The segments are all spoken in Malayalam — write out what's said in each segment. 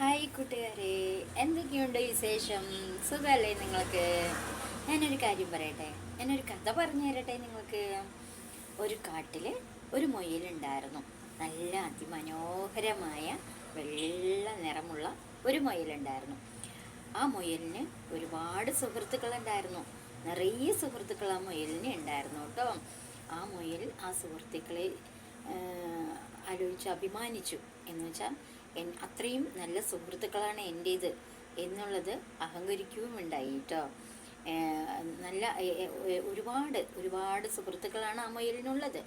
ഹായ് കൂട്ടുകാരെ, എന്തൊക്കെയുണ്ട് വിശേഷം? സുഖമല്ലേ നിങ്ങൾക്ക്? ഞാനൊരു കാര്യം പറയട്ടെ, ഞാനൊരു കഥ പറഞ്ഞു തരട്ടെ നിങ്ങൾക്ക്. ഒരു കാട്ടിൽ ഒരു മുയലുണ്ടായിരുന്നു. നല്ല അതിമനോഹരമായ വെള്ള നിറമുള്ള ഒരു മുയലുണ്ടായിരുന്നു. ആ മുയലിന് ഒരുപാട് സുഹൃത്തുക്കളുണ്ടായിരുന്നു. നിറയെ സുഹൃത്തുക്കൾ ആ മുയലിന് ഉണ്ടായിരുന്നു കേട്ടോ. ആ മുയൽ ആ സുഹൃത്തുക്കളെ ആലോചിച്ച് അഭിമാനിച്ചു. എന്ന് വെച്ചാൽ അത്രയും നല്ല സുഹൃത്തുക്കളാണ് എൻ്റേത് എന്നുള്ളത് അഹങ്കരിക്കുകയും ഉണ്ടായി കേട്ടോ. നല്ല ഒരുപാട് ഒരുപാട് സുഹൃത്തുക്കളാണ് ആ മുയലിനുള്ളത്.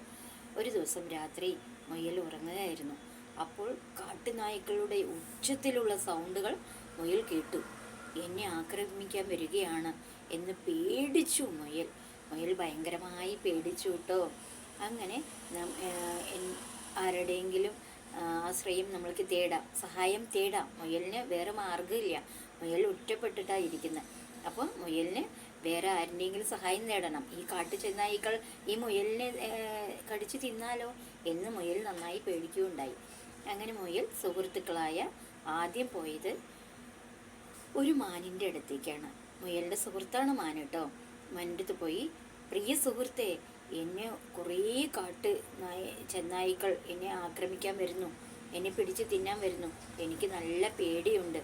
ഒരു ദിവസം രാത്രി മുയൽ ഉറങ്ങുകയായിരുന്നു. അപ്പോൾ കാട്ടുനായ്ക്കളുടെ ഉച്ചത്തിലുള്ള സൗണ്ടുകൾ മുയൽ കേട്ടു. എന്നെ ആക്രമിക്കാൻ വരികയാണ് എന്ന് പേടിച്ചു മുയൽ. മുയൽ ഭയങ്കരമായി പേടിച്ചു കേട്ടോ. അങ്ങനെ ആരുടെയെങ്കിലും ആശ്രയം നമ്മൾക്ക് തേടാം, സഹായം തേടാം. മുയലിന് വേറെ മാർഗ്ഗമില്ല. മുയൽ ഒറ്റപ്പെട്ടിട്ടാണ് ഇരിക്കുന്നത്. അപ്പോൾ മുയലിന് വേറെ ആരുടെയെങ്കിലും സഹായം നേടണം. ഈ കാട്ടു ചെന്നായിക്കൾ ഈ മുയലിനെ കടിച്ചു തിന്നാലോ എന്ന് മുയൽ നന്നായി പേടിക്കുകയുണ്ടായി. അങ്ങനെ മുയൽ സുഹൃത്തുക്കളായ ആദ്യം പോയത് ഒരു മാനിൻ്റെ അടുത്തേക്കാണ്. മുയലിൻ്റെ സുഹൃത്താണ് മാൻ കേട്ടോ. മാനിൻ്റെ അടുത്ത് പോയി, പ്രിയ സുഹൃത്തെ, എന്നെ കുറേ ചെന്നായ്ക്കൾ എന്നെ ആക്രമിക്കാൻ വരുന്നു, എന്നെ പിടിച്ച് തിന്നാൻ വരുന്നു. എനിക്ക് നല്ല പേടിയുണ്ട്.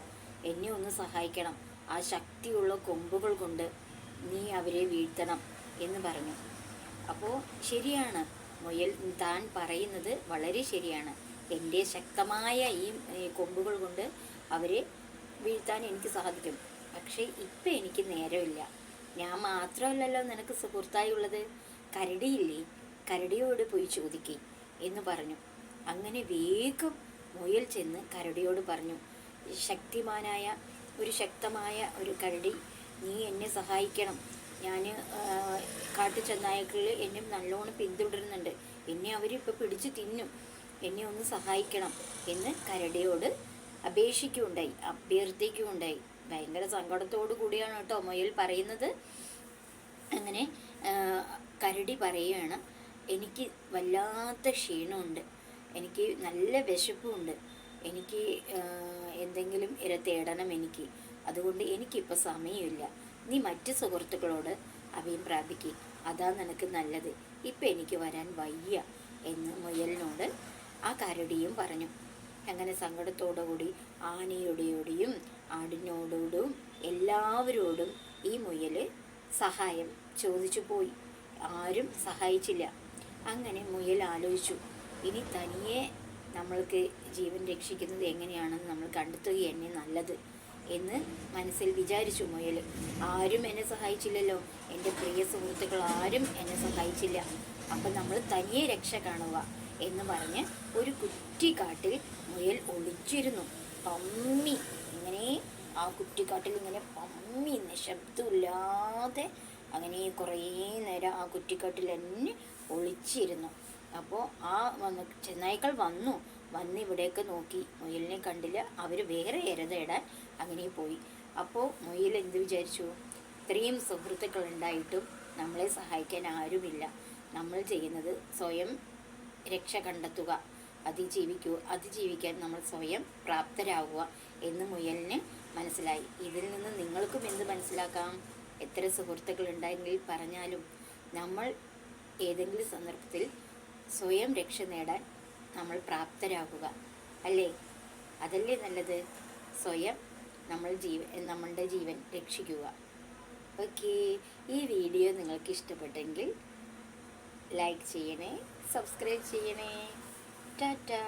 എന്നെ ഒന്ന് സഹായിക്കണം. ആ ശക്തിയുള്ള കൊമ്പുകൾ കൊണ്ട് നീ അവരെ വീഴ്ത്തണം എന്ന് പറഞ്ഞു. അപ്പോൾ ശരിയാണ്, മുയൽ താൻ പറയുന്നത് വളരെ ശരിയാണ്. എൻ്റെ ശക്തമായ ഈ കൊമ്പുകൾ കൊണ്ട് അവരെ വീഴ്ത്താൻ എനിക്ക് സാധിക്കും. പക്ഷേ ഇപ്പം എനിക്ക് നേരമില്ല. ഞാൻ മാത്രമല്ലല്ലോ നിനക്ക് സുഹൃത്തായി ഉള്ളത്. കരടിയില്ലേ, കരടിയോട് പോയി ചോദിക്കേ എന്ന് പറഞ്ഞു. അങ്ങനെ വേഗം മുയൽ ചെന്ന് കരടിയോട് പറഞ്ഞു, ശക്തമായ ഒരു കരടി, നീ എന്നെ സഹായിക്കണം. ഞാൻ കാട്ടു ചെന്നായ്ക്കൾ എന്നെ നല്ലോണം പിന്തുടരുന്നുണ്ട്. എന്നെ അവരിപ്പോൾ പിടിച്ച് തിന്നും. എന്നെ ഒന്ന് സഹായിക്കണം എന്ന് കരടിയോട് അഭ്യർത്ഥിക്കുകയുണ്ടായി. ഭയങ്കര സങ്കടത്തോടു കൂടിയാണ് കേട്ടോ മുയൽ പറയുന്നത്. അങ്ങനെ കരടി പറയുകയാണ്, എനിക്ക് വല്ലാത്ത ക്ഷീണമുണ്ട്, എനിക്ക് നല്ല വിശപ്പുമുണ്ട്, എനിക്ക് എന്തെങ്കിലും ഇര തേടണം എനിക്ക്. അതുകൊണ്ട് എനിക്കിപ്പോൾ സമയമില്ല. നീ മറ്റ് സുഹൃത്തുക്കളോട് അഭയം പ്രാപിക്കുക, അതാ നിനക്ക് നല്ലത്. ഇപ്പം എനിക്ക് വരാൻ വയ്യ എന്ന് മുയലിനോട് ആ കരടിയും പറഞ്ഞു. അങ്ങനെ സങ്കടത്തോടുകൂടി ആനയോടെയും ആടിനോടും എല്ലാവരോടും ഈ മുയൽ സഹായം ചോദിച്ചു പോയി. ആരും സഹായിച്ചില്ല. അങ്ങനെ മുയൽ ആലോചിച്ചു, ഇനി തനിയെ നമ്മൾക്ക് ജീവൻ രക്ഷിക്കുന്നത് എങ്ങനെയാണെന്ന് നമ്മൾ കണ്ടെത്തുക തന്നെ നല്ലത് എന്ന് മനസ്സിൽ വിചാരിച്ചു മുയൽ. ആരും എന്നെ സഹായിച്ചില്ലല്ലോ, എൻ്റെ പ്രിയ സുഹൃത്തുക്കൾ ആരും എന്നെ സഹായിച്ചില്ല. അപ്പം നമ്മൾ തനിയെ രക്ഷ കാണുക എന്ന് പറഞ്ഞ് ഒരു കുറ്റിക്കാട്ടിൽ മുയൽ ഒളിച്ചിരുന്നു. പമ്മി ഇങ്ങനെ ആ കുറ്റിക്കാട്ടിൽ ഇങ്ങനെ പമ്മി നിശബ്ദമില്ലാതെ അങ്ങനെ കുറേ നേരം ആ കുറ്റിക്കാട്ടിൽ തന്നെ ഒളിച്ചിരുന്നു. അപ്പോൾ ചെന്നായ്ക്കൾ വന്ന് ഇവിടേക്ക് നോക്കി, മുയലിനെ കണ്ടില്ല. അവർ വേറെ ഇര തേടാൻ അങ്ങനെ പോയി. അപ്പോൾ മുയൽ എന്ത് വിചാരിച്ചു, ഇത്രയും സുഹൃത്തുക്കൾ ഉണ്ടായിട്ടും നമ്മളെ സഹായിക്കാൻ ആരുമില്ല. നമ്മൾ ചെയ്യുന്നത് സ്വയം രക്ഷ കണ്ടെത്തുക, അതിജീവിക്കാൻ നമ്മൾ സ്വയം പ്രാപ്തരാകുക എന്ന് മുയലിന് മനസ്സിലായി. ഇതിൽ നിന്ന് നിങ്ങൾക്കും എന്ത് മനസ്സിലാക്കാം? എത്ര സുഹൃത്തുക്കൾ ഉണ്ടെങ്കിൽ പറഞ്ഞാലും നമ്മൾ ഏതെങ്കിലും സന്ദർഭത്തിൽ സ്വയം രക്ഷ നേടാൻ നമ്മൾ പ്രാപ്തരാകുക, അല്ലേ? അതല്ലേ നല്ലത്? സ്വയം നമ്മളുടെ ജീവൻ രക്ഷിക്കുക. ഓക്കെ, ഈ വീഡിയോ നിങ്ങൾക്ക് ഇഷ്ടപ്പെട്ടെങ്കിൽ ലൈക്ക് ചെയ്യണേ, സബ്സ്ക്രൈബ് ചെയ്യണേ. ടാറ്റാ.